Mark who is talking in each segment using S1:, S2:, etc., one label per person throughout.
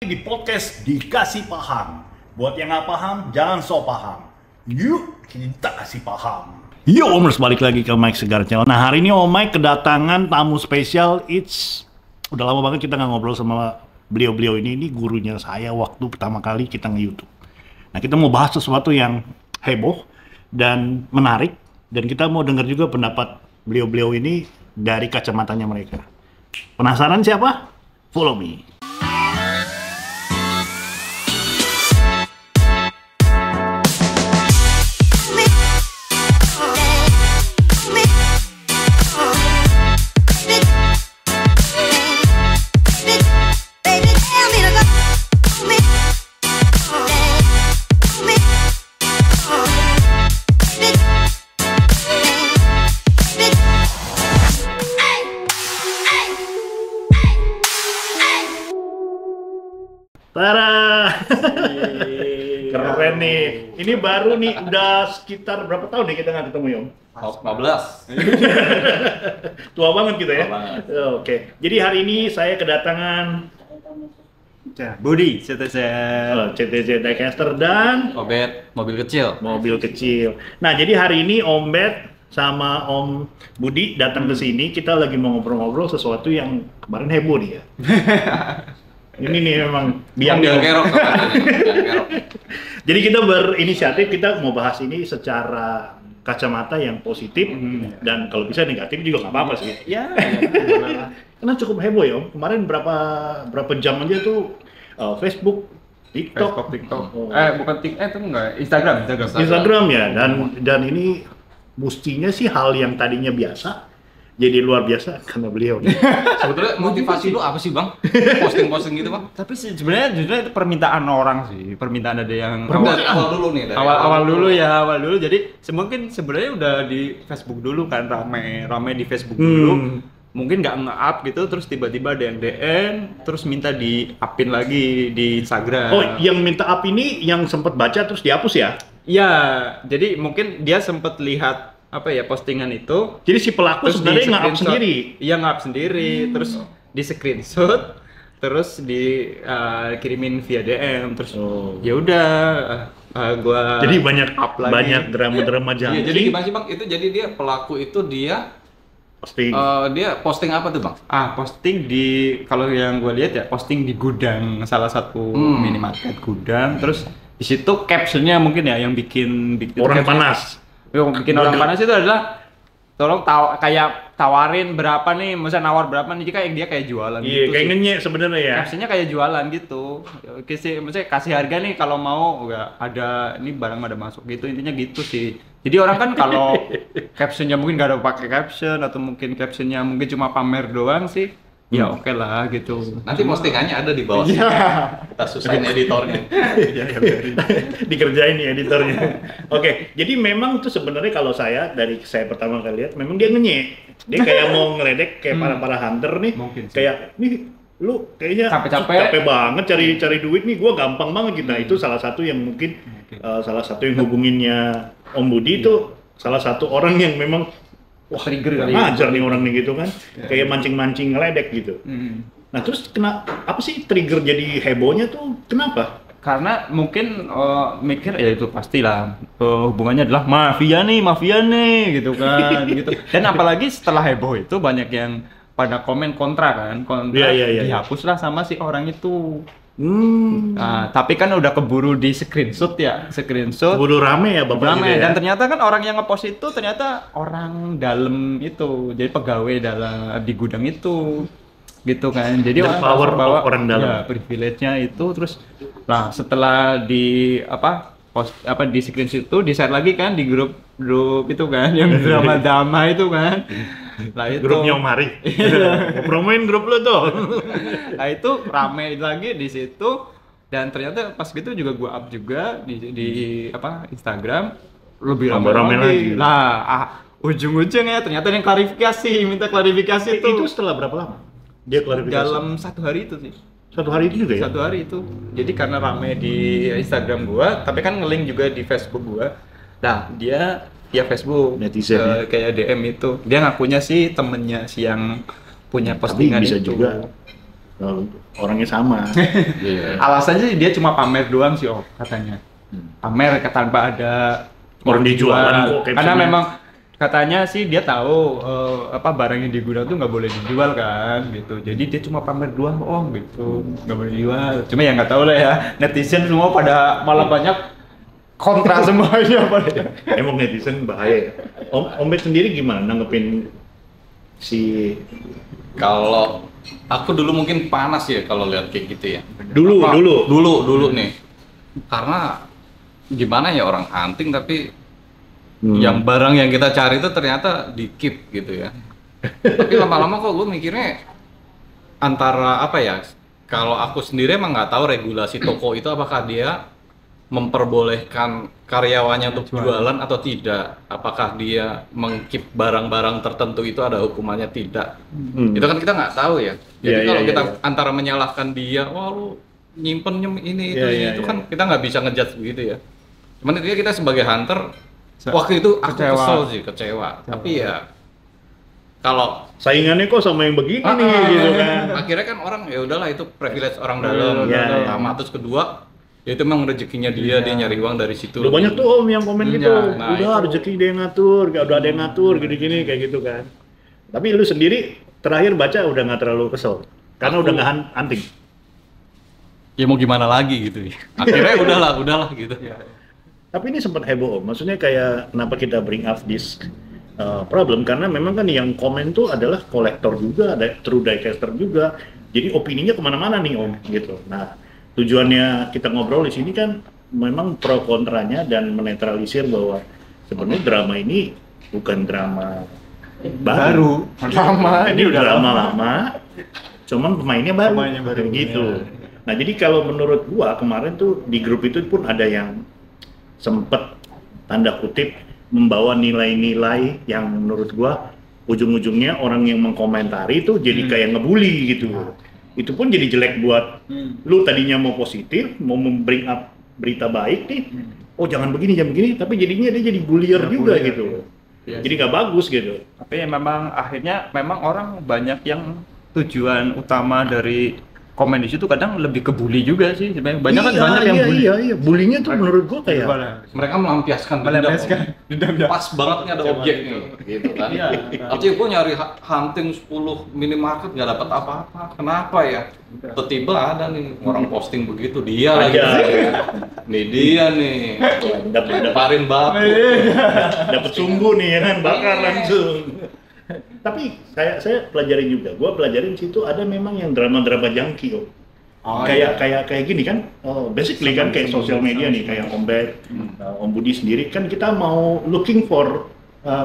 S1: Di podcast Dikasih Paham. Buat yang nggak paham, jangan sok paham. Yuk, kita kasih paham. Yo Omers, balik lagi ke Mike Segar Channel. Nah, hari ini Om Mike kedatangan tamu spesial. Udah lama banget kita nggak ngobrol sama beliau-beliau ini. Ini gurunya saya waktu pertama kali kita nge-YouTube. Nah, kita mau bahas sesuatu yang heboh dan menarik. Dan kita mau dengar juga pendapat beliau-beliau ini dari kacamatanya mereka. Penasaran siapa? Follow me. Tara, keren nih. Ini baru nih, udah sekitar berapa tahun nih kita nggak ketemu, Yom?
S2: 15.
S1: Tua banget kita ya?
S2: Tua banget.
S1: Oke, jadi hari ini saya kedatangan
S3: Budi, CTC.
S1: CTC Diecast dan
S2: Obet, mobil kecil.
S1: mobil kecil. Nah, jadi hari ini Om Bet sama Om Budi datang ke sini. Kita lagi mau ngobrol-ngobrol sesuatu yang kemarin heboh nih ya. Ini nih memang biang
S2: kerok.
S1: Jadi kita berinisiatif, kita mau bahas ini secara kacamata yang positif dan kalau bisa negatif juga nggak apa-apa sih.
S3: Ya,
S1: Karena cukup heboh ya, Om. Kemarin berapa jam aja tuh Facebook, TikTok. Oh.
S3: bukan TikTok, itu enggak,
S1: Instagram ya, dan ini mestinya sih hal yang tadinya biasa jadi luar biasa karena beliau.
S2: Sebetulnya motivasi lu apa sih, Bang? Posting-posting gitu, Bang?
S3: Tapi sebenarnya itu permintaan orang sih, permintaan ada yang
S2: Dari awal dulu nih,
S3: awal dulu. Jadi sebenarnya udah di Facebook dulu kan, rame di Facebook dulu. Mungkin nggak nge-up gitu, terus tiba-tiba ada yang DM, terus minta di-upin lagi di Instagram.
S1: Oh, yang minta up ini yang sempat baca terus dihapus ya?
S3: Iya, jadi mungkin dia sempat lihat postingan itu.
S1: Jadi si pelaku
S3: Terus
S1: sebenarnya nge-up
S3: di-screenshot.
S1: sendiri?
S3: Iya, nge-up sendiri, terus di screenshot, terus dikirimin via DM, terus ya udah gua
S1: Jadi
S3: up lagi.
S1: banyak drama-drama
S2: Iya,
S1: janji.
S2: jadi gimana sih, Bang? Itu jadi dia pelaku itu dia
S1: Posting.
S2: dia posting apa tuh, Bang?
S3: Posting kalau yang gue lihat ya, posting di gudang, salah satu minimarket gudang, terus di situ captionnya mungkin ya yang bikin
S1: Orang
S3: caption-
S1: panas.
S3: Yang bikin orang panas itu adalah tolong kayak tawarin berapa nih, misalnya nawar berapa nih, jika yang dia kayak jualan
S1: Iya,
S3: gitu
S1: kayak
S3: sih.
S1: ngenyek sebenarnya ya.
S3: Captionnya kayak jualan gitu. Oke sih, maksudnya kasih harga nih kalau mau, nggak ada ini barang ada masuk gitu, intinya gitu sih. Jadi orang kan kalau captionnya mungkin nggak ada pakai caption atau mungkin captionnya mungkin cuma pamer doang sih, ya oke lah gitu.
S2: Nanti postingannya ada di bawah.
S3: Iya.
S2: Kita susahin editornya.
S1: Dikerjain nih editornya. Oke, jadi memang tuh sebenarnya kalau saya pertama kali lihat, memang dia ngenyek. Dia kayak mau ngeledek kayak para hunter nih.
S3: Mungkin sih.
S1: Kayak nih lu kayaknya
S3: Capek-capek.
S1: banget cari duit nih, gua gampang banget gitu. Nah, itu salah satu yang mungkin salah satu yang hubunginnya Om Budi itu salah satu orang yang memang
S3: Trigger kali.
S1: ngajar nih orang nih gitu kan. Kayak mancing-mancing ngeledek gitu. Nah, terus apa sih trigger jadi hebohnya tuh kenapa?
S3: Karena mungkin mikir ya itu pastilah hubungannya adalah mafia nih gitu kan gitu. Dan apalagi setelah heboh itu banyak yang pada komen kontra kan,
S1: Iya.
S3: dihapuslah sama si orang itu. Nah, tapi kan udah keburu di screenshot.
S1: Keburu rame ya Bapak
S3: Rame.
S1: gitu ya?
S3: Dan ternyata kan orang yang ngepost itu ternyata orang dalam itu, jadi pegawai di gudang itu. Gitu kan, jadi
S1: The power of orang dalam.
S3: ya, privilege-nya itu. Terus nah setelah di di screenshot itu di share lagi kan di grup itu kan yang drama itu kan. Nah, itu
S1: Grupnya Om Hari. Promoin grup lu tuh.
S3: nah itu rame lagi di situ, dan ternyata pas gitu juga gua up juga di Instagram, lebih
S1: Rame lagi.
S3: Nah, ujung-ujungnya ternyata yang minta klarifikasi
S1: Itu setelah berapa lama? Dia klarifikasi.
S3: dalam 1 hari itu sih.
S1: 1 hari itu juga ya?
S3: 1 hari itu. Jadi karena rame di Instagram gua, tapi kan nge-link juga di Facebook gua. Nah, dia via Facebook
S1: Netizen ya?
S3: kayak DM itu. Dia ngakunya sih temennya si yang punya postingan
S1: bisa
S3: itu.
S1: juga orangnya sama.
S2: Iya.
S3: Alasannya sih dia cuma pamer doang sih katanya. Pamer tanpa ada
S1: Orang dijualan kok
S3: Karena memang katanya sih dia tahu apa barang yang di gudang tuh nggak boleh dijual kan gitu. Jadi dia cuma pamer doang gitu, nggak boleh dijual. Cuma ya nggak tahu lah ya, netizen semua pada malah banyak kontra semuanya pada.
S1: Emang netizen bahaya ya. Om Bet sendiri gimana nanggepin si
S2: Kalau aku dulu mungkin panas ya kalau lihat kayak gitu ya.
S1: dulu
S2: Nih. Karena gimana ya, orang hunting tapi yang barang yang kita cari itu ternyata di keep gitu ya. Tapi lama-lama kok gue mikirnya antara apa ya, kalau aku sendiri emang nggak tahu regulasi toko itu apakah dia memperbolehkan karyawannya untuk jualan atau tidak, apakah dia mengkeep barang-barang tertentu itu ada hukumannya tidak. Itu kan kita nggak tahu ya. Jadi kalau kita antara menyalahkan dia, wah lu nyimpen ini itu kan kita nggak bisa ngejudge begitu ya. Cuman intinya kita sebagai hunter waktu itu aku kecewa. Tapi ya kalau
S1: saingannya kok sama yang begini nih gitu kan.
S2: Akhirnya kan orang ya udahlah, itu privilege orang dalam. Pertama, terus kedua ya itu memang rezekinya dia nyari uang dari situ.
S1: Udah banyak tuh om yang komen gitu.
S2: Nah,
S1: udah rezeki dia yang ngatur, udah ada yang ngatur gini-gini kayak gitu kan. Tapi lu sendiri terakhir baca udah nggak terlalu kesel karena udah nggak hunting.
S2: Ya mau gimana lagi gitu. Akhirnya udahlah gitu.
S1: Tapi ini sempat heboh om, maksudnya kayak kenapa kita bring up this problem, karena memang kan yang komen tuh adalah kolektor juga, ada true diecaster juga, jadi opininya kemana-mana nih om gitu. Nah tujuannya kita ngobrol di sini kan memang pro kontranya dan menetralisir bahwa sebenarnya drama ini bukan drama baru. Ini udah drama lama, cuman pemainnya baru. Gitu. Nah jadi kalau menurut gua kemarin tuh di grup itu pun ada yang sempet tanda kutip membawa nilai-nilai yang menurut gua ujung-ujungnya orang yang mengkomentari itu jadi kayak ngebully gitu. Itu pun jadi jelek buat lu tadinya mau positif, mau membring up berita baik nih. Oh jangan begini, tapi jadinya dia jadi bullier juga gitu. Jadi nggak bagus gitu.
S3: Tapi memang akhirnya memang orang banyak yang tujuan utama dari komen di situ kadang lebih ke bully juga sih sebenarnya. Banyak yang bully.
S1: Iya. Bullynya tuh menurut gua kayak
S2: mereka melampiaskan dendam. Pas banget nih ada objek nih gitu kan. Artinya gua nyari hunting 10 minimarket nggak dapat apa-apa. Kenapa ya? Tiba-tiba ada nih orang posting begitu, dia lagi. Nih dia nih.
S1: dapat
S2: Parin baku.
S1: dapat sumbu nih ya kan, bakar langsung. Tapi saya pelajarin juga, gue pelajarin situ ada memang yang drama-drama jangki om. Kayak gini kan, basically kan kayak sosial media nih, kayak Om Bet, Om Budi sendiri kan kita mau looking for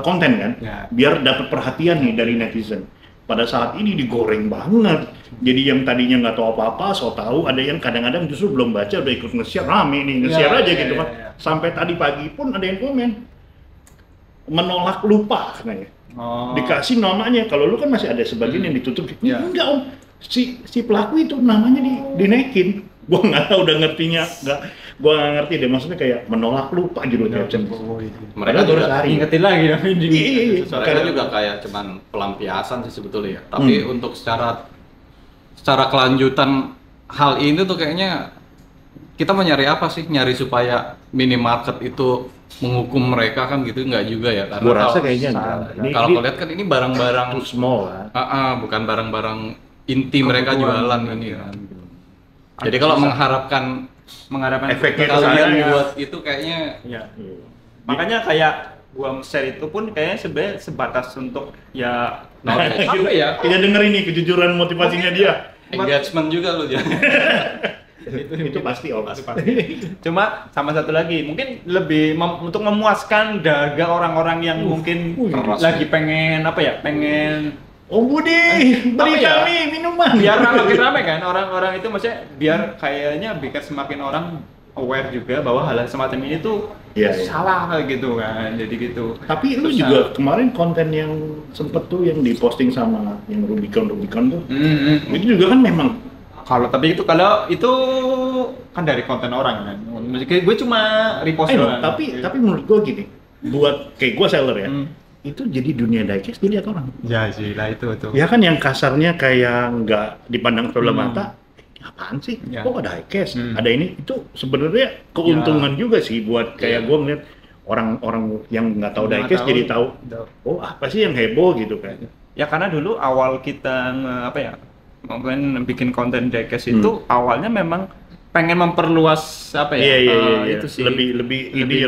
S1: konten kan, biar dapat perhatian nih dari netizen. Pada saat ini digoreng banget, jadi yang tadinya nggak tahu apa-apa, so tahu, ada yang kadang-kadang justru belum baca udah ikut nge-share, rame nih nge-share aja gitu kan. Sampai tadi pagi pun ada yang komen menolak lupa katanya. Dikasih namanya, kalau lu kan masih ada sebagian yang ditutup. Enggak om, si pelaku itu namanya dinaikin. Gua nggak tahu udah ngertinya, gua nggak ngerti deh, maksudnya kayak menolak lupa gitu caption.
S2: Mereka juga
S3: ingetin lagi
S2: mereka juga kayak cuman pelampiasan sih sebetulnya ya. Tapi untuk secara kelanjutan hal ini tuh kayaknya kita mau nyari apa sih? Nyari supaya minimarket itu menghukum mereka kan gitu, nggak juga ya, karena
S1: gua rasa kayaknya
S2: kalau lihat kan ini barang-barang
S1: small lah.
S2: Bukan barang-barang inti mereka jualan ini kan. Jadi kalau mengharapkan
S1: efeknya
S2: kalian buat itu kayaknya
S3: makanya kayak gua share itu pun kayaknya sebenarnya sebatas untuk ya
S2: apa ya,
S1: kita denger ini kejujuran motivasinya dia,
S2: engagement juga loh ya.
S1: itu pasti om.
S3: Cuma sama satu lagi, mungkin lebih untuk memuaskan dahaga orang-orang yang mungkin lagi pengen
S1: Om Budi beri kami minuman
S3: biar makin ramai kan orang-orang itu, maksudnya biar kayaknya biar semakin orang aware juga bahwa hal semacam ini tuh salah gitu kan, jadi gitu.
S1: Tapi lu juga kemarin konten yang sempet tuh yang diposting sama yang Rubicon tuh itu juga kan memang
S3: kalau itu kan dari konten orang kan. Maksudnya gue cuma repost doang.
S1: Tapi menurut gue gini, buat kayak gue seller ya, itu jadi dunia diecast dilihat orang.
S3: Ya sih lah itu tuh.
S1: Ya kan yang kasarnya kayak nggak dipandang sebelah mata, apaan sih?
S3: Ya.
S1: Kok ada diecast? Ada ini, itu sebenarnya keuntungan juga sih buat kayak gue ngeliat orang-orang yang nggak tahu diecast jadi tahu, oh apa sih yang heboh gitu kan?
S3: Ya karena dulu awal kita mungkin bikin konten diecast itu awalnya memang pengen memperluas
S1: Iya.
S3: itu sih
S1: lebih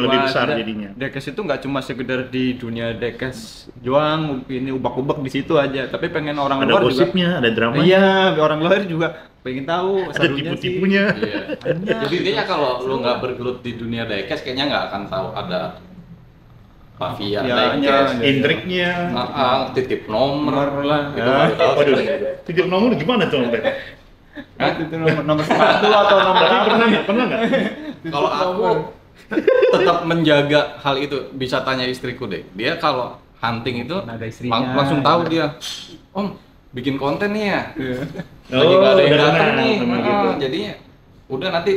S3: luas.
S1: besar
S3: Dan
S1: jadinya.
S3: Diecast itu nggak cuma sekedar di dunia diecast doang, ini ubak-ubak di situ aja, tapi pengen orang
S1: Ada
S3: luar
S1: gosipnya, ada
S3: juga.
S1: dramanya.
S3: Iya, orang luar juga pengen tahu
S1: Ada
S3: serunya
S1: tipu-tipunya.
S3: sih.
S2: Iya. Jadi intinya kalau lu nggak bergelut di dunia diecast kayaknya nggak akan tahu ada mafia
S3: Ya,
S2: diecast,
S1: Intriknya.
S2: titip nomor
S3: lah.
S2: itu baru tahu.
S1: Waduh, titip nomor gimana tuh, Om?
S3: Itu nomor sepatu atau nomor apa?
S1: Pernah nggak?
S2: Kalau aku tetap menjaga hal itu, bisa tanya istriku deh. Dia kalau hunting itu
S3: Ada istrinya.
S2: langsung tahu dia. Om, bikin konten nih ya.
S1: Oh,
S2: Lagi nggak ada yang
S1: udah
S2: datang
S1: kenal
S2: nih.
S1: sama gitu.
S2: Jadinya udah nanti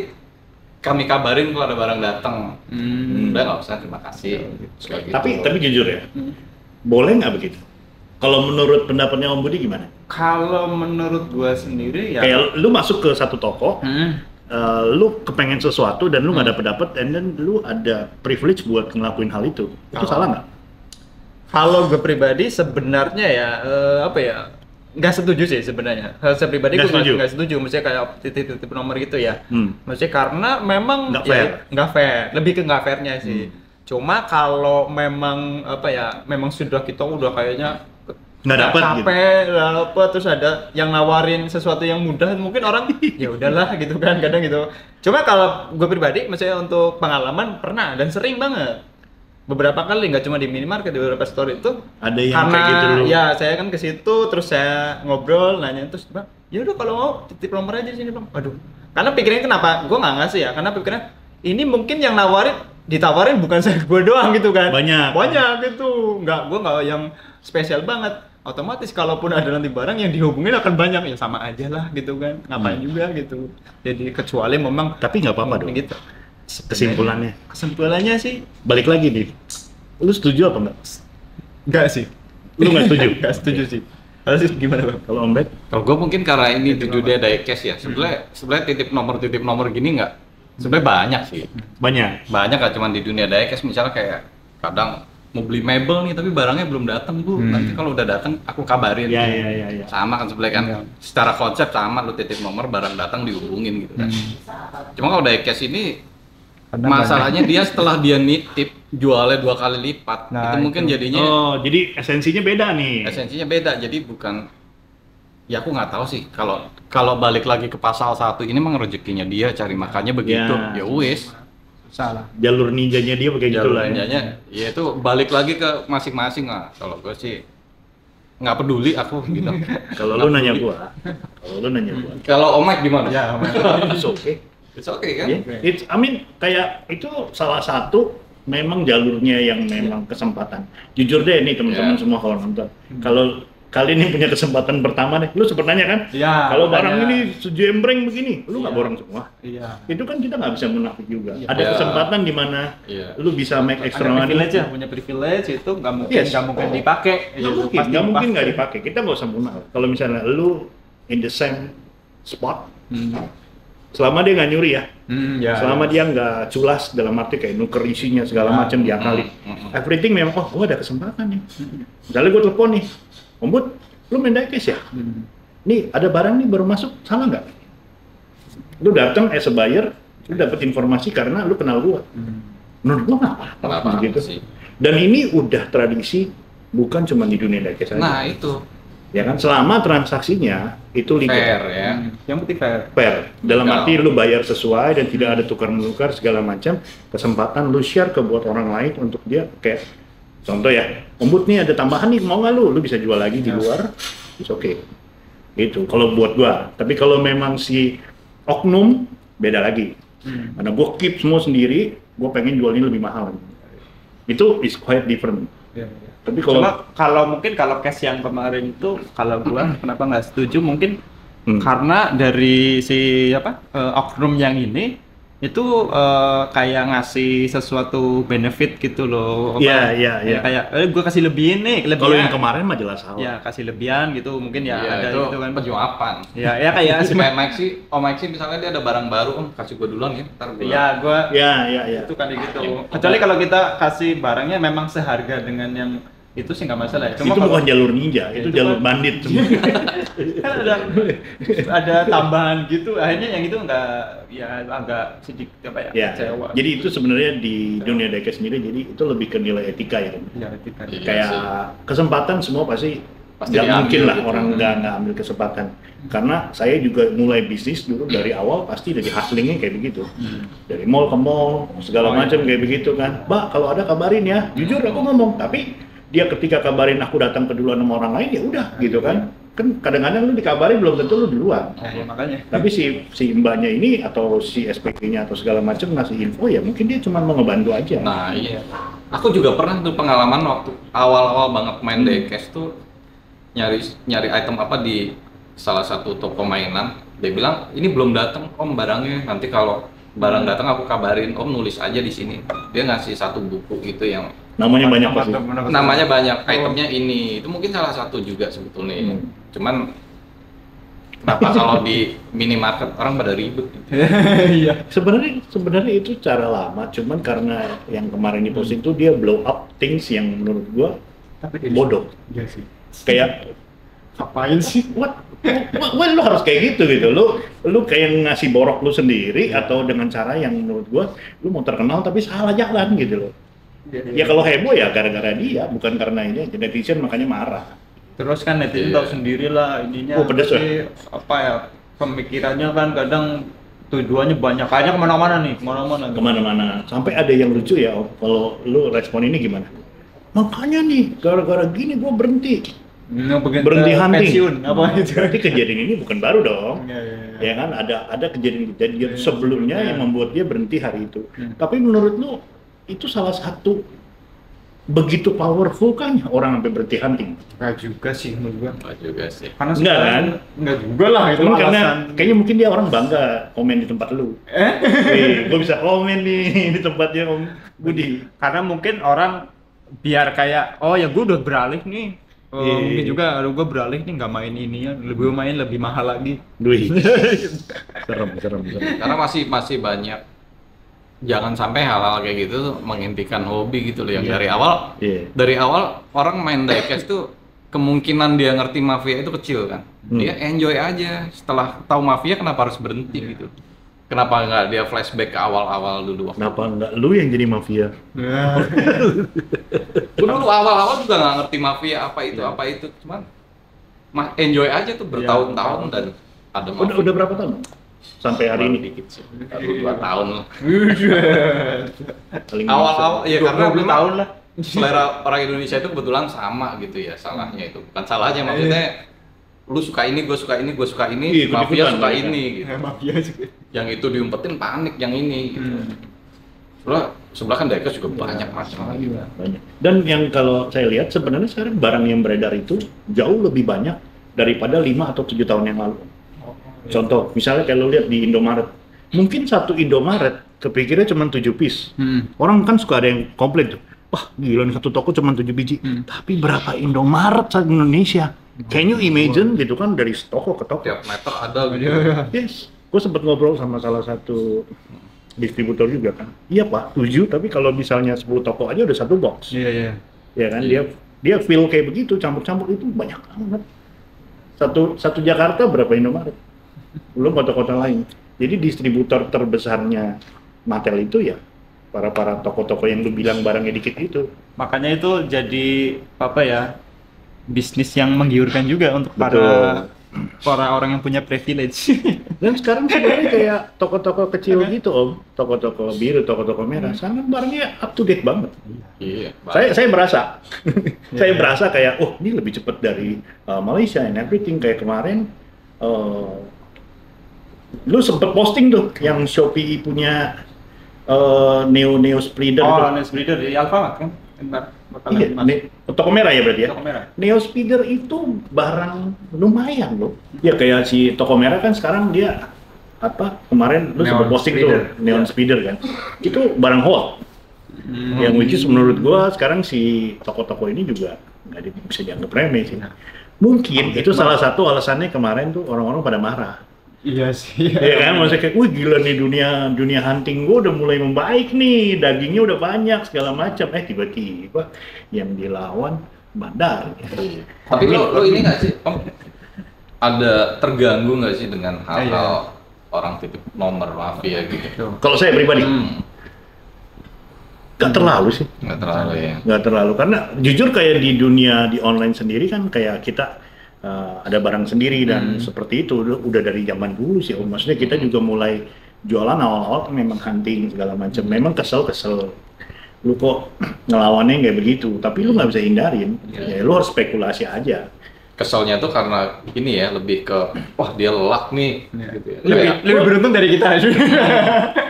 S2: kami kabarin kalau ada barang datang. Udah nggak usah, terima kasih. Kayak gitu.
S1: Tapi jujur ya, boleh nggak begitu? Kalau menurut pendapatnya Om Budi gimana?
S3: Kalau menurut gua sendiri ya
S1: Kayak lu masuk ke satu toko, lu kepengen sesuatu dan lu nggak dapet, and then lu ada privilege buat ngelakuin hal itu. Itu salah nggak?
S3: kalau gue pribadi sebenarnya ya nggak setuju sih sebenarnya. Saya pribadi
S1: Nggak
S3: gue
S1: setuju?
S3: nggak setuju, maksudnya kayak titip nomor gitu ya.
S1: Hmm.
S3: Maksudnya karena memang
S1: Nggak fair.
S3: Nggak fair, lebih ke nggak fairnya sih. Cuma kalau memang memang sudah kita udah kayaknya
S1: Nggak dapet gitu.
S3: capek, nggak dapet, terus ada yang nawarin sesuatu yang mudah, mungkin orang ya udahlah gitu kan, kadang gitu. Cuma kalau gue pribadi, maksudnya untuk pengalaman pernah dan sering banget. Beberapa kali, nggak cuma di minimarket, di beberapa store itu
S1: Ada yang
S3: karena
S1: kayak gitu dulu.
S3: ya saya kan ke situ, terus saya ngobrol, nanya, terus Bang, ya udah kalau mau titip nomor aja di sini Bang. Aduh, karena pikirnya kenapa? Gue nggak ngasih ya, karena pikirnya ini mungkin yang ditawarin bukan saya gue doang gitu kan. Banyak gitu, gue nggak yang spesial banget. Otomatis kalaupun ada nanti barang yang dihubungin akan banyak, ya sama aja lah gitu kan, ngapain juga gitu. Jadi kecuali memang
S1: Tapi nggak apa-apa dong.
S3: gitu. Kesimpulannya sih
S1: Balik lagi nih, lu setuju apa nggak?
S3: enggak sih.
S1: Lu nggak setuju?
S3: Enggak setuju sih. Kalau sih gimana Bang?
S1: Kalau Om Bet?
S2: Kalau gue mungkin karena ini di dunia diecast ya. Sebenarnya titip nomor gini nggak. Sebenarnya banyak sih.
S1: Banyak.
S2: Banyak gak cuma di dunia diecast, misalnya kayak kadang mau beli mebel nih tapi barangnya belum datang Bu. Nanti kalau udah datang aku kabarin.
S1: Iya.
S2: Sama kan sebenarnya kan. Secara konsep sama, lu titip nomor, barang datang dihubungin gitu kan. Cuma kalau diecast ini masalahnya dia setelah dia nitip jualnya 2 kali lipat.
S3: Nah,
S2: itu mungkin jadinya
S1: Oh, jadi esensinya beda nih.
S2: esensinya beda. Jadi bukan, ya aku nggak tahu sih kalau balik lagi ke pasal 1 ini memang rezekinya dia cari makannya begitu.
S1: Ya.
S2: Ya wis.
S3: Salah.
S1: Jalur ninjanya dia kayak gitu lah ya.
S2: Ninjanya, ya itu balik lagi ke masing-masing lah. Kalau gue sih nggak peduli aku gitu.
S1: Kalau lu nanya gua.
S2: Kalau Om Mike gimana?
S3: Ya,
S1: It's okay.
S2: It's okay kan?
S1: I mean, kayak itu salah satu memang jalurnya yang memang kesempatan. Jujur deh nih teman-teman
S2: Ya.
S1: semua kalau nonton. Kalau kalian ini punya kesempatan pertama nih, lu sempet nanya kan?
S3: Iya,
S1: Kalau
S3: makanya.
S1: barang ini sejembreng begini, lu nggak
S3: Iya.
S1: borong semua.
S3: Iya.
S1: Itu kan kita nggak bisa munafik juga.
S3: Iya.
S1: Ada
S2: Iya.
S1: kesempatan di mana
S2: Iya.
S1: lu bisa make
S3: Ada
S1: extra money.
S3: privilege ya, punya privilege itu nggak mungkin
S1: Yes.
S3: dipakai.
S1: Nggak mungkin nggak dipakai. Kita nggak usah munafik. Kalau misalnya lu in the same spot, selama dia nggak nyuri ya,
S3: Ya.
S1: selama dia nggak culas dalam arti kayak nuker isinya segala
S3: Ya.
S1: macam diakali, everything memang, oh gua ada kesempatan nih. Misalnya gua telepon nih, Om Bud, lu main diecast ya? Nih ada barang nih baru masuk, salah nggak? Lu datang as a buyer, lu dapat informasi karena lu kenal gua. Menurut gua nggak apa-apa
S2: Nggak apa-apa
S1: gitu.
S2: sih.
S1: Dan ini udah tradisi, bukan cuma di dunia diecast aja.
S2: Nah itu
S1: Ya kan, selama transaksinya itu legal.
S2: fair ya.
S3: Yang penting fair.
S1: Fair. Dalam
S2: Legal.
S1: arti lu bayar sesuai dan tidak ada tukar-menukar segala macam, kesempatan lu share ke buat orang lain untuk dia kayak contoh ya, Om Bud nih ada tambahan nih, mau nggak lu bisa jual lagi di luar, it's okay. Gitu, kalau buat gua. Tapi kalau memang si oknum, beda lagi. Karena gua keep semua sendiri, gua pengen jualnya lebih mahal. Itu is quite different. Tapi kalau
S3: Cuma kalau case yang kemarin itu, kalau gua kenapa nggak setuju mungkin karena dari si oknum yang ini itu kayak ngasih sesuatu benefit gitu loh.
S1: Iya, iya, iya.
S3: Kayak gue kasih lebihin nih,
S1: Kalau yang
S3: kelebihan.
S1: kemarin mah jelas salah.
S3: Ya kasih lebihan gitu, mungkin ya
S2: Iya,
S3: ada
S2: itu
S3: gitu kan.
S2: penyuapan.
S3: Ya kayak
S2: Kayak Mike sih, Mike sih misalnya dia ada barang baru, kasih gua duluan ya, ntar gua.
S3: ya gue
S1: Iya, iya, iya.
S3: itu kan gitu.
S2: Ya.
S3: Kecuali kalau kita kasih barangnya memang seharga dengan yang itu sih nggak masalah ya.
S1: Itu bukan jalur ninja, itu
S3: itu
S1: jalur
S3: kan-
S1: bandit.
S3: kan ada tambahan gitu, akhirnya yang itu nggak ya agak sedikit apa ya,
S1: Ya,
S3: kecewa.
S1: jadi itu sebenarnya di dunia diecast sendiri, jadi itu lebih ke nilai etika ya.
S3: Ya, etika.
S2: Iya
S1: Kayak
S2: sih.
S1: kesempatan semua pasti
S2: Pasti
S1: nggak
S2: diambil
S1: mungkin lah
S2: gitu.
S1: orang nggak ambil kesempatan. Karena saya juga mulai bisnis dulu dari awal pasti dari hustlingnya kayak begitu. Dari mall ke mall segala
S2: Oh, iya.
S1: macam kayak begitu kan. Mbak kalau ada kabarin ya. Jujur aku ngomong, tapi dia ketika kabarin aku datang keduluan sama orang lain ya udah gitu kan. Kan kadang-kadang lu dikabarin belum tentu lu duluan.
S3: Ya, makanya.
S1: Tapi si mbaknya ini atau si SPG-nya atau segala macam ngasih info ya mungkin dia cuma mau ngebantu aja.
S2: Nah iya, aku juga pernah tuh pengalaman waktu awal-awal banget main diecast tuh nyari item apa di salah satu toko mainan. Dia bilang ini belum datang om barangnya, nanti kalau barang datang aku kabarin om, nulis aja di sini. Dia ngasih satu buku gitu yang
S1: Namanya banyak pasti.
S2: namanya banyak, itemnya ini. Itu mungkin salah satu juga sebetulnya. Cuman kenapa kalau di minimarket orang pada ribet gitu.
S3: Iya.
S1: Sebenarnya itu cara lama, cuman karena yang kemarin diposting tuh dia blow up things yang menurut gua bodoh.
S3: Iya sih.
S1: Kayak
S3: Ngapain sih?
S1: Well, lu harus kayak gitu. Lu kayak ngasih borok lu sendiri atau dengan cara yang menurut gua lu mau terkenal tapi salah jalan gitu loh. Ya kalau heboh ya gara-gara dia, bukan karena ini aja. Netizen makanya marah.
S3: Terus kan netizen
S2: Iya.
S3: tahu sendiri lah ininya.
S1: Oh, pedes ya?
S3: tapi apa ya, pemikirannya kan kadang tujuannya banyak, kayaknya kemana-mana nih, kemana-mana.
S1: Kemana-mana. Sampai ada yang lucu ya, Om. Kalau lu respon ini gimana? Makanya nih, gara-gara gini gua berhenti
S3: Berhenti
S1: hunting.
S3: pensiun apa itu?
S1: Berarti kejadian ini bukan baru dong.
S3: Iya.
S1: Ya kan ada kejadian sebelumnya
S3: Iya.
S1: yang membuat dia berhenti hari itu.
S3: Hmm.
S1: Tapi menurut lu itu salah satu begitu powerful kan orang sampai berhenti hunting?
S3: Enggak juga sih menurut gua.
S2: Nggak juga sih.
S3: Karena
S1: Enggak
S3: sekarang-
S1: kan?
S3: Enggak juga lah itu
S1: Cuman karena
S3: alasan.
S1: kayaknya mungkin dia orang bangga komen di tempat lu. Gue bisa komen nih di tempatnya Om Budi.
S3: Karena mungkin orang biar kayak oh ya gue udah beralih nih.
S1: Iya.
S3: Mungkin juga aduh gue beralih nih nggak main ini ya, lebih main lebih mahal lagi.
S1: Duh. serem.
S2: Karena masih banyak, jangan sampai hal-hal kayak gitu tuh menghentikan hobi gitu loh. Yang
S1: Iya.
S2: dari awal orang main diecast tuh kemungkinan dia ngerti mafia itu kecil kan. Dia enjoy aja. Setelah tahu mafia kenapa harus berhenti gitu? Kenapa nggak dia flashback ke awal-awal dulu?
S1: Kenapa enggak lu yang jadi mafia?
S2: Gue dulu awal-awal juga nggak ngerti mafia apa itu, cuman enjoy aja tuh bertahun-tahun dan ada mafia.
S1: Udah berapa tahun? Sampai hari ini?
S2: Dikit sih, baru 2 tahun lah.
S1: Paling
S2: Awal-awal ya karena
S3: 20
S2: memang
S3: tahun lah.
S2: selera orang Indonesia itu kebetulan sama gitu ya, salahnya itu bukan salahnya, maksudnya lu suka ini, gue suka ini, gue suka ini,
S1: Iya,
S2: mafia
S1: ikut-ikutan
S2: suka
S1: mereka.
S2: ini gitu.
S3: Mafia juga.
S2: Yang itu diumpetin panik yang ini gitu. Sebelah kan diecast juga banyak macam lagi.
S1: banyak. Dan yang kalau saya lihat sebenarnya sekarang barang yang beredar itu jauh lebih banyak daripada 5 atau 7 tahun yang lalu. Contoh, misalnya kalau lihat di Indomaret, mungkin satu Indomaret kepikirnya cuma 7 piece. Orang kan suka ada yang komplain tuh, wah gila nih satu toko cuma 7 biji. Tapi berapa Indomaret di Indonesia? Can you imagine gitu kan dari toko ke toko?
S2: Tiap meter ada gitu.
S1: Yes, gue sempat ngobrol sama salah satu distributor juga kan. Iya Pak, 7, tapi kalau misalnya 10 toko aja udah satu box.
S3: Iya.
S1: Ya kan,
S2: Iya.
S1: dia feel kayak begitu, campur-campur itu banyak banget. Satu Jakarta berapa Indomaret? Belum kota-kota lain. Jadi distributor terbesarnya Mattel itu ya para toko-toko yang lu bilang barangnya dikit itu.
S3: Makanya itu jadi apa ya, bisnis yang menggiurkan juga untuk
S1: Betul.
S3: para orang yang punya privilege.
S1: Dan sekarang sebenarnya kayak toko-toko kecil gitu Om, toko-toko biru, toko-toko merah, sekarang barangnya up to date banget.
S2: Iya.
S1: Saya berasa, saya berasa kayak, oh ini lebih cepat dari Malaysia and everything. Kayak kemarin, lu sempet posting tuh yang Shopee punya Neo Spreader itu.
S3: Oh, Nest Breeder di Alfamart kan? Bentar, bakalan
S1: Iya,
S3: masuk.
S1: toko merah ya berarti ya?
S3: Toko merah.
S1: Neo Speeder itu barang lumayan loh. Ya kayak si toko merah kan sekarang dia apa kemarin lu sempat
S3: Neon
S1: posting
S3: speeder.
S1: tuh neon speeder kan, itu barang hoax. Yang which is menurut gua sekarang si toko-toko ini juga bisa dianggap remeh sih. Mungkin itu salah satu alasannya kemarin tuh orang-orang pada marah.
S3: Iya sih.
S1: Iya kan, maksudnya kayak, wih gila nih dunia hunting gua udah mulai membaik nih, dagingnya udah banyak segala macam. Tiba-tiba yang dilawan bandar.
S2: Tapi lo ini nggak sih, Om? Ada terganggu nggak sih dengan hal-hal orang titip nomor mafia gitu?
S1: Kalau saya pribadi, nggak terlalu sih.
S2: Nggak terlalu ya.
S1: Nggak terlalu, karena jujur kayak di dunia di online sendiri kan kayak kita ada barang sendiri dan seperti itu udah dari zaman dulu sih. Maksudnya kita juga mulai jualan awal-awal kan memang hunting segala macam. Memang kesel. Lu kok ngelawannya kayak begitu, tapi lu nggak bisa hindarin. Ya lu harus spekulasi aja.
S2: Keselnya tuh karena ini ya, lebih ke wah dia lelak nih gitu ya.
S3: Lebih beruntung dari kita.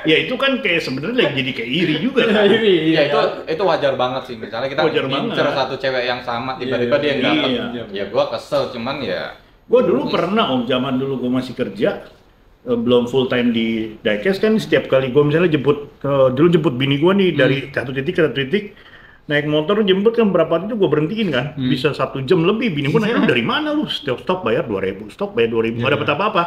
S1: Ya itu kan kayak sebenarnya jadi kayak iri juga kan.
S2: Iya itu wajar banget sih. Misalnya kita
S1: Wajar
S2: ngincer
S1: banget.
S2: satu cewek yang sama, tiba-tiba dia yang dapet.
S1: Iya.
S2: Ya gua kesel, cuman ya
S1: Gue dulu pernah zaman dulu gue masih kerja belum full time di diecast kan, setiap kali gue misalnya dulu jemput bini gue nih dari satu titik ke satu titik, naik motor jemput kan berapa itu gue berhentiin kan, bisa 1 jam lebih. Bini gue nanya, lu dari mana lu? Setiap stop bayar 2.000, stop bayar 2.000, nggak dapat apa-apa.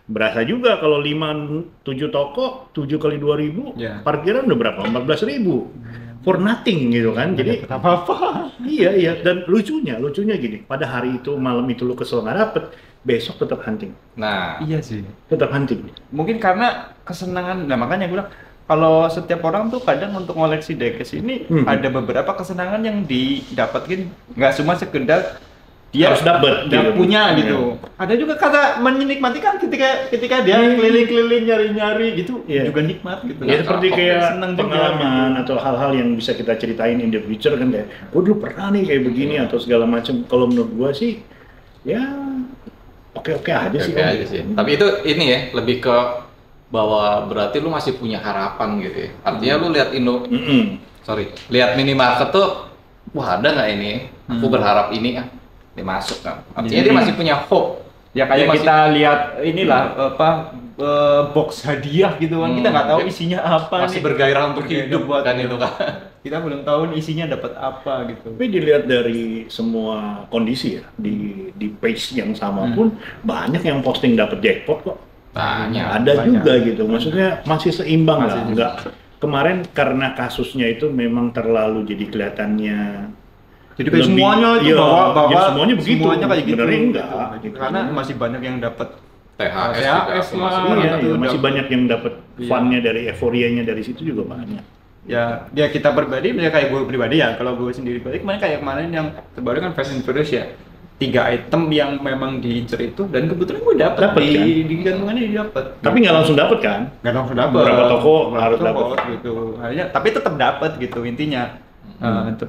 S1: Berasa juga kalau 7 toko, 7 kali 2.000, parkiran udah berapa? 14.000. For nothing gitu kan. Jadi
S3: apa-apa.
S1: Iya, dan lucunya gini, pada hari itu, malam itu lu kesel nggak dapet, besok tetap hunting.
S2: nah
S3: Iya sih.
S1: Tetap hunting.
S3: Mungkin karena kesenangan, nah makanya gue bilang kalau setiap orang tuh kadang untuk ngoleksi diecast ini ada beberapa kesenangan yang didapatkan, nggak cuma sekedar dia
S1: harus dapet
S3: dia
S1: gitu.
S3: punya gitu. Ada juga kata menikmati kan ketika dia keliling-keliling nyari-nyari gitu, juga nikmat gitu.
S1: Ya seperti kayak
S3: seneng
S1: pengalaman atau hal-hal yang bisa kita ceritain in the future kan, kayak gue dulu pernah nih kayak begini atau segala macam. Kalau menurut gue sih ya oke aja sih.
S2: Oke aja sih. Tapi itu ini ya, lebih ke bahwa berarti lu masih punya harapan gitu ya. Artinya lu lihat lihat minimarket tuh, wah ada nggak ini? Aku berharap ini kan, dia masuk kan. Artinya dia masih punya hope.
S3: Ya kayak kita lihat inilah box hadiah gitu kan, kita nggak tahu isinya apa.
S2: Masih bergairah untuk hidup kan itu kan.
S3: Kita belum tahu isinya dapat apa gitu.
S1: Tapi dilihat dari semua kondisi ya, di page yang sama pun banyak yang posting dapat jackpot kok. Ada juga gitu, maksudnya masih seimbang lah. Enggak, kemarin karena kasusnya itu memang terlalu jadi kelihatannya
S3: jadi kayak semuanya itu
S1: jadi semuanya begitu.
S3: Semuanya kayak gitu.
S1: Sebenarnya enggak.
S3: Gitu. Karena masih banyak yang dapat
S2: THS
S1: masih banyak yang dapat fun-nya dari euforianya dari situ juga banyak.
S3: Ya kita pribadi, misalnya kayak gue pribadi ya, kalau gue sendiri pribadi kemarin yang terbaru kan Fast and Furious ya, 3 item yang memang diincer itu, dan kebetulan gue dapet
S1: kan?
S3: di gantungannya dapet.
S1: Tapi nggak langsung dapet kan?
S3: Nggak langsung dapet.
S1: Beberapa toko harus dapet
S3: gitu. Akhirnya, tapi tetap dapet gitu intinya.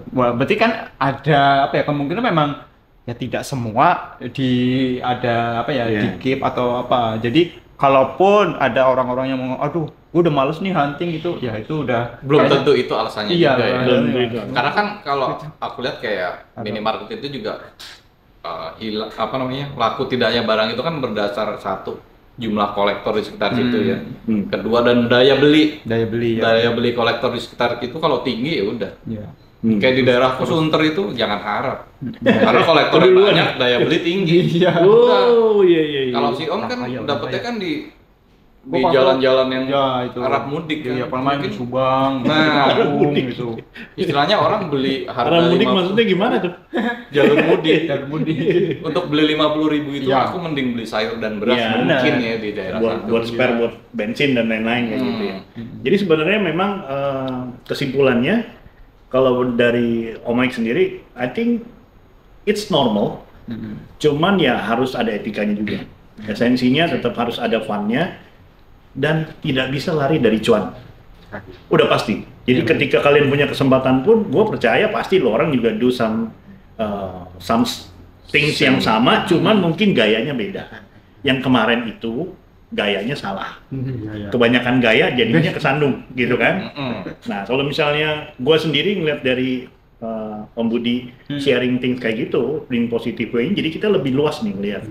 S3: Berarti kan ada kemungkinan memang ya tidak semua di keep atau apa. Jadi kalaupun ada orang-orang yang mau, aduh, gue udah males nih hunting gitu, ya itu udah
S2: belum tentu itu alasannya juga ya.
S1: Belum tentu itu.
S2: Karena kan kalau aku lihat kayak minimarket itu juga laku tidaknya barang itu kan berdasar satu, jumlah kolektor di sekitar situ ya. Kedua, dan daya beli kolektor di sekitar itu kalau tinggi ya udah. Kayak di daerahku Sunter itu jangan harap. Karena kolektornya banyak, daya beli tinggi.
S1: Iya.
S2: Kalau si Om kan dapetnya kan di jalan-jalan yang arah mudik kan.
S3: Iya, mungkin Subang, gitu.
S2: Istilahnya orang beli harga
S1: arah mudik maksudnya gimana tuh?
S2: Jalur mudik. Untuk beli 50.000 itu aku mending beli sayur dan beras mungkin ya di daerah situ.
S1: Buat spare, buat bensin dan lain-lain kayak gitu ya. Jadi sebenarnya memang kesimpulannya kalau dari Om Mike sendiri, I think it's normal. Cuman ya harus ada etikanya juga. Esensinya tetap harus ada fun-nya dan tidak bisa lari dari cuan. Udah pasti. Jadi ketika kalian punya kesempatan pun, gue percaya pasti lo orang juga do some things yang sama, cuman mungkin gayanya beda. Yang kemarin itu gayanya salah. Kebanyakan gaya jadinya kesandung gitu kan. Nah kalau misalnya gue sendiri ngeliat dari Om Budi sharing things kayak gitu in positive way, jadi kita lebih luas nih ngeliat.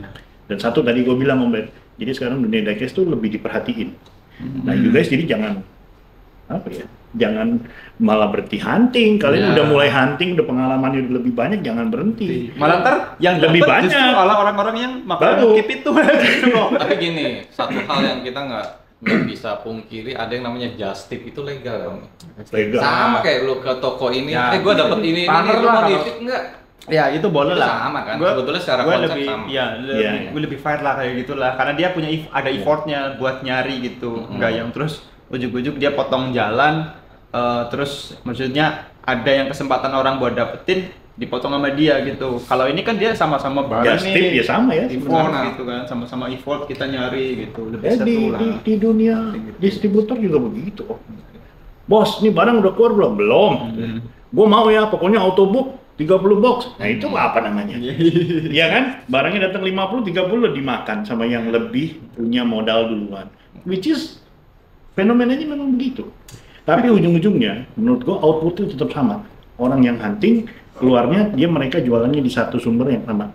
S1: Dan satu tadi gue bilang Om Ben, Jadi sekarang dunia diecast tuh lebih diperhatiin. Nah, you guys jadi jangan jangan malah berhenti hunting. Kalian udah mulai hunting, udah pengalamannya udah lebih banyak, jangan berhenti.
S3: Malah ntar yang
S1: lebih
S3: dapet
S1: banyak
S3: justru malah orang-orang yang makan keep itu.
S2: Tapi gini, satu hal yang kita nggak bisa pungkiri, ada yang namanya just tip itu legal dong.
S1: Legal.
S2: Sama kayak lu ke toko ini, gue dapet ini
S3: Partner
S2: lu
S3: lah,
S2: mau
S3: kalau-
S2: nitip nggak?
S3: Ya itu boleh
S2: Itu
S3: lah.
S2: sama kan?
S3: Gua-
S2: Sebetulnya secara
S3: gua
S2: konsep
S3: lebih,
S2: sama.
S3: gue lebih fair lah kayak gitulah. Karena dia punya ada effortnya buat nyari gitu. Enggak yang terus ujuk-ujuk dia potong jalan, terus maksudnya ada yang kesempatan orang buat dapetin dipotong sama dia gitu. Kalau ini kan dia sama-sama bareng
S1: Just tip ya sama ya.
S3: effort
S2: Benar.
S3: gitu kan, sama-sama effort kita nyari gitu. Lebih
S1: Di,
S3: seru lah.
S1: di dunia distributor juga begitu. Bos, ini barang udah keluar belum? Belum. Gue mau ya, pokoknya autobook 30 box. Nah itu apa namanya? Iya kan? Barangnya datang 50, 30 udah dimakan sama yang lebih punya modal duluan. Which is fenomenanya memang begitu. Tapi ujung-ujungnya menurut gua outputnya tetap sama. Orang yang hunting keluarnya mereka jualannya di satu sumber yang sama.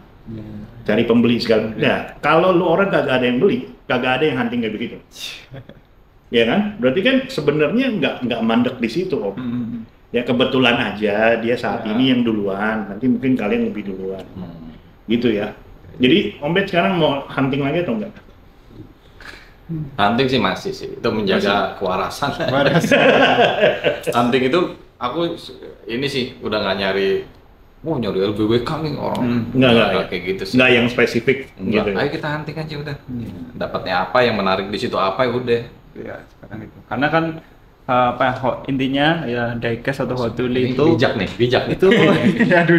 S1: Cari pembeli segala. Nah, kalau lu orang kagak ada yang beli, kagak ada yang hunting kayak begitu. Ya kan? Berarti kan sebenarnya nggak mandek di situ, Om. Ya kebetulan aja dia saat ini yang duluan, nanti mungkin kalian lebih duluan. Gitu ya. Jadi Om Bet sekarang mau hunting lagi atau enggak?
S2: Hunting sih masih sih, itu menjaga kewarasan. Hunting itu aku ini sih udah nggak nyari, mau nyari LBWK nih orang.
S1: Enggak
S2: kayak gitu sih.
S1: Enggak yang spesifik
S2: Enggak,
S1: gitu. Ya?
S2: ayo kita hunting aja udah. Dapatnya apa, yang menarik di situ apa ya udah.
S3: Ya, sekarang itu. Karena kan intinya ya diecast atau hot tool
S2: Ini
S3: itu
S2: bijak nih.
S3: itu aduh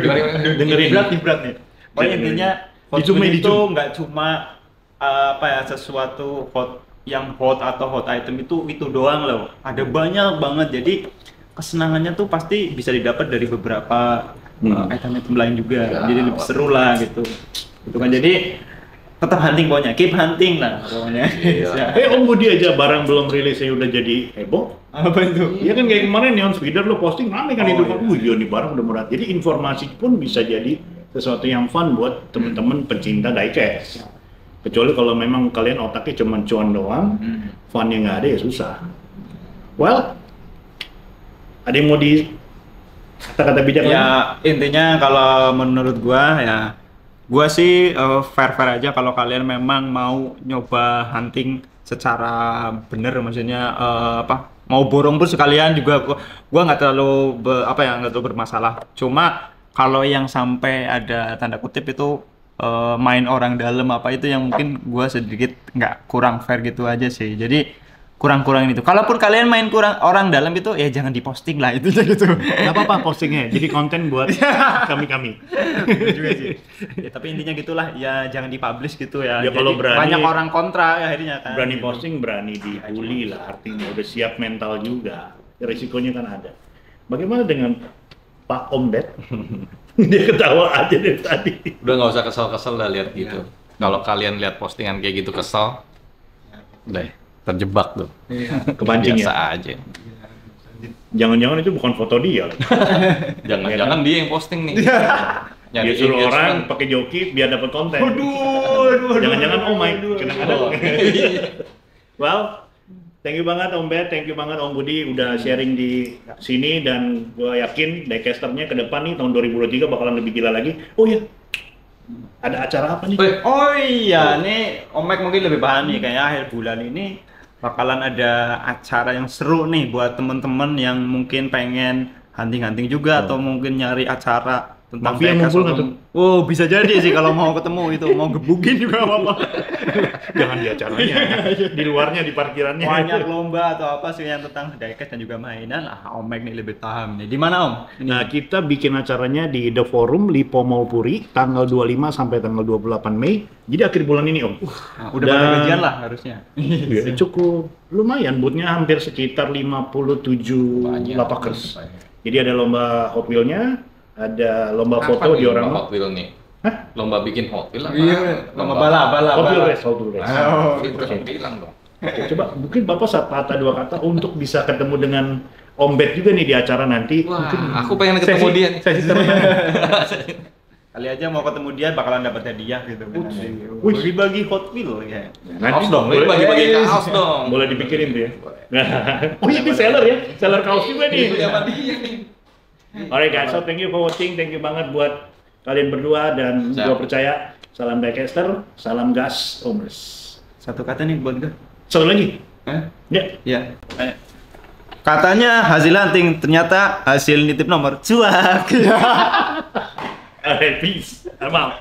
S1: Dengerin.
S3: berat nih. Pokoknya intinya hot
S1: Di zoom
S3: tool
S1: di
S3: itu
S1: zoom.
S3: nggak cuma sesuatu yang hot atau hot item itu doang loh. Ada banyak banget. Jadi kesenangannya tuh pasti bisa didapat dari beberapa item-item lain juga.
S2: Ya,
S3: Jadi lebih seru lah gitu. Itu kan jadi tetap hunting pokoknya, keep hunting lah pokoknya.
S2: Iya.
S1: Om Budi aja barang belum rilisnya udah jadi heboh.
S3: Apa itu?
S1: Iya kan kayak kemarin Neon Speeder lo posting rame kan itu kan.
S3: iya.
S1: Iya nih barang udah murah. Jadi informasi pun bisa jadi sesuatu yang fun buat temen-temen pencinta diecast. Kecuali kalau memang kalian otaknya cuma cuan doang, funnya nggak ada ya susah. Well, ada yang mau di kata-kata bijak lagi?
S3: Ya intinya kalau menurut gua sih fair aja kalau kalian memang mau nyoba hunting secara bener, maksudnya mau borong pun sekalian juga gua nggak terlalu nggak terlalu bermasalah. Cuma kalau yang sampai ada tanda kutip itu main orang dalam itu yang mungkin gua sedikit nggak kurang fair gitu aja sih. Jadi kurang-kurangin itu. Kalaupun kalian main kurang orang dalam itu ya jangan diposting lah itu gitu.
S1: Nggak apa-apa postingnya, jadi konten buat kami-kami.
S3: Juga sih. Ya, tapi intinya gitulah, ya jangan dipublish gitu ya.
S1: Ya,
S3: Jadi
S1: kalau berani-
S3: banyak orang kontra ya, akhirnya kan.
S1: Berani posting, berani dibully lah artinya. Udah siap mental juga. Risikonya kan ada. Bagaimana dengan Pak Om Bet? Dia ketawa aja dari tadi.
S2: Udah nggak usah kesel-kesel dah lihat gitu. Kalau kalian lihat postingan kayak gitu kesel, udah terjebak tuh.
S1: Kepancing
S2: Biasa
S1: ya?
S2: aja.
S1: Jangan-jangan itu bukan foto dia.
S2: Jangan-jangan dia yang posting nih. Nyari
S1: Dia suruh
S2: engagement.
S1: orang pakai joki biar dapat konten. Jangan-jangan oh my, kadang-kadang. Well, thank you banget Om Bet, thank you banget Om Budi udah sharing di sini dan gue yakin diecasternya ke depan nih tahun 2023 bakalan lebih gila lagi. Oh iya, ada acara apa nih?
S3: Oh iya, nih Omek mungkin lebih paham nih, kayaknya akhir bulan ini bakalan ada acara yang seru nih buat temen-temen yang mungkin pengen hunting-hunting juga atau mungkin nyari acara tentang
S1: Mafia
S3: diecast
S1: ngumpul
S3: atau-
S1: nggak tuh?
S3: Oh bisa jadi sih kalau mau ketemu itu, mau gebukin juga apa-apa.
S1: Jangan di acaranya, di luarnya, di parkirannya.
S3: Banyak lomba atau apa sih yang tentang diecast dan juga mainan. Omek nih lebih paham nih. Di mana Om? Ini.
S1: Nah, kita bikin acaranya di The Forum Lipo Mall Puri tanggal 25 sampai tanggal 28 Mei. Jadi akhir bulan ini, Om.
S3: Udah pada gajian lah harusnya.
S1: Ya, cukup lumayan, booth-nya hampir sekitar 57
S2: Banyak.
S1: lapakers. Jadi ada lomba Hot Wheel-nya, ada lomba
S2: Apa
S1: foto
S2: nih
S1: di
S2: lomba
S1: orang.
S2: Hot Wheel nih?
S1: Hah?
S2: Lomba bikin Hot Wheel apa?
S3: Iya, lomba balap.
S1: Hot Wheel Race, Hot Wheel Race.
S3: Oh,
S2: Itu yang bilang dong.
S1: Oke, coba mungkin Bapak satu kata dua kata untuk bisa ketemu dengan Om Bet juga nih di acara nanti.
S2: Wah,
S1: Mungkin
S2: aku pengen ketemu dia nih.
S1: Sesi terenang.
S3: Kali aja mau ketemu dia bakalan dapat hadiah gitu kan.
S1: Wih.
S3: Bagi-bagi Hot Wheels ya.
S2: Kaos dong, bagi-bagi kaos dong.
S1: Boleh dipikirin tuh ya. Oh ini seller ya, seller kaos juga nih.
S2: Itu sama dia nih.
S1: Alright guys, so thank you for watching, thank you banget buat kalian berdua dan
S2: Siap.
S1: gua percaya salam Diecast, salam gas, Omers.
S3: Satu kata nih buat gue.
S1: Satu lagi. Ya.
S3: Ya. Katanya hasil hunting, ternyata hasil nitip nomor cuak.
S1: Alright, peace. I'm out.